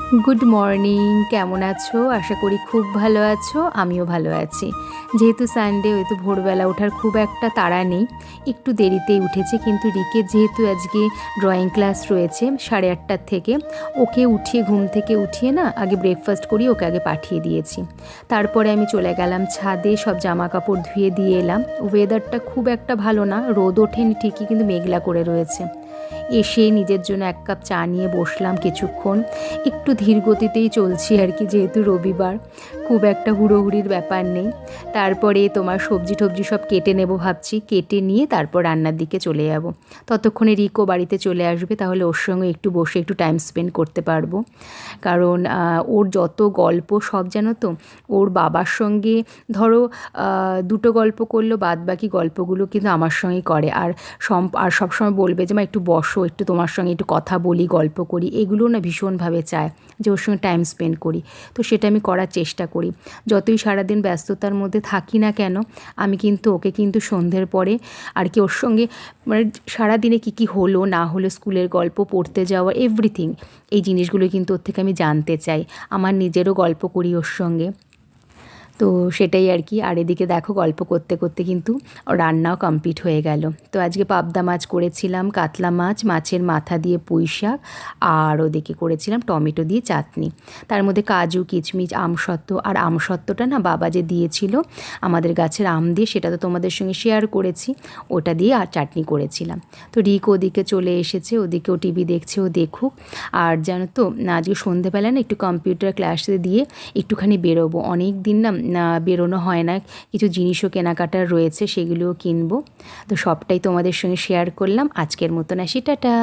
Good morning, কেমন আছো? আশা করি খুব ভালো আছো। আমিও ভালো আছি। যেহেতু সানডে, হয়তো ভোরবেলা ওঠার খুব একটা তাড়া নেই, একটু দেরিতেই উঠেছি। কিন্তু রিকের যেহেতু আজকে ড্রয়িং ক্লাস রয়েছে 8:30 থেকে, ওকে উঠিয়ে ঘুম থেকে উঠিয়ে না আগে ব্রেকফাস্ট করি, ওকে আগে পাঠিয়ে দিয়েছি। তারপরে আমি চলে গেলাম ছাদে, সব জামা কাপড় ধুয়ে দিয়ে এলাম। ওয়েদারটা খুব একটা ভালো না, রোদ ওঠেনি ঠিকই, কিন্তু মেঘলা করে রয়েছে। এসে নিজের জন্য এক কাপ চা নিয়ে বসলাম কিছুক্ষণ। একটু ধীর গতিতেই চলছি আর কি, যেহেতু রবিবার, খুব একটা হুড়োহুড়ির ব্যাপার নেই। তারপরে তোমার সবজি টবজি সব কেটে নেব ভাবছি, কেটে নিয়ে তারপর রান্নার দিকে চলে যাব। ততক্ষণে রিকো বাড়িতে চলে আসবে, তাহলে ওর সঙ্গে একটু বসে একটু টাইম স্পেন্ড করতে পারবো। কারণ ওর যত গল্প সব জানো তো, ওর বাবার সঙ্গে ধরো দুটো গল্প করলো, বাদ বাকি গল্পগুলো কিন্তু আমার সঙ্গেই করে। আর সবসময় বলবে যে মা একটু বসো, একটু তোমার সঙ্গে একটু কথা বলি, গল্প করি। এগুলো না ভীষণভাবে চায় যে ওর সঙ্গে টাইম স্পেন্ড করি। তো সেটা আমি করার চেষ্টা করি। যতই সারাদিন ব্যস্ততার মধ্যে থাকি না কেন, আমি কিন্তু ওকে কিন্তু সন্ধ্যের পরে আর কি ওর সঙ্গে, মানে সারাদিনে কী কী হলো না হলো, স্কুলের গল্প, পড়তে যাওয়া, এভরিথিং, এই জিনিসগুলো কিন্তু ওর থেকে আমি জানতে চাই। আমার নিজেরও গল্প করি ওর সঙ্গে। তো সেটাই আর কি। আর এদিকে দেখো, গল্প করতে করতে কিন্তু রান্নাও কমপ্লিট হয়ে গেল। তো আজকে পাবদা মাছ করেছিলাম, কাতলা মাছ, মাছের মাথা দিয়ে পুঁই শাক, আর ওদিকে করেছিলাম টমেটো দিয়ে চাটনি। তার মধ্যে কাজু, কিচমিচ, আমসত্ত্ব, আর আমসত্ত্বটা না বাবা যে দিয়েছিল আমাদের গাছের আম দিয়ে, সেটা তো তোমাদের সঙ্গে শেয়ার করেছি, ওটা দিয়ে আর চাটনি করেছিলাম। তো রিক ওদিকে চলে এসেছে, ওদিকেও টিভি দেখছে, ও দেখুক। আর জানো তো, আজকে সন্ধেবেলা না একটু কম্পিউটার ক্লাসে দিয়ে একটুখানি বেরোবো। অনেক দিন না বেরোনো হয় না, কিছু জিনিসও কেনাকাটার রয়েছে, সেগুলোও কিনবো। তো সবটাই তোমাদের সঙ্গে শেয়ার করলাম। আজকের মতন আসি, টাটা।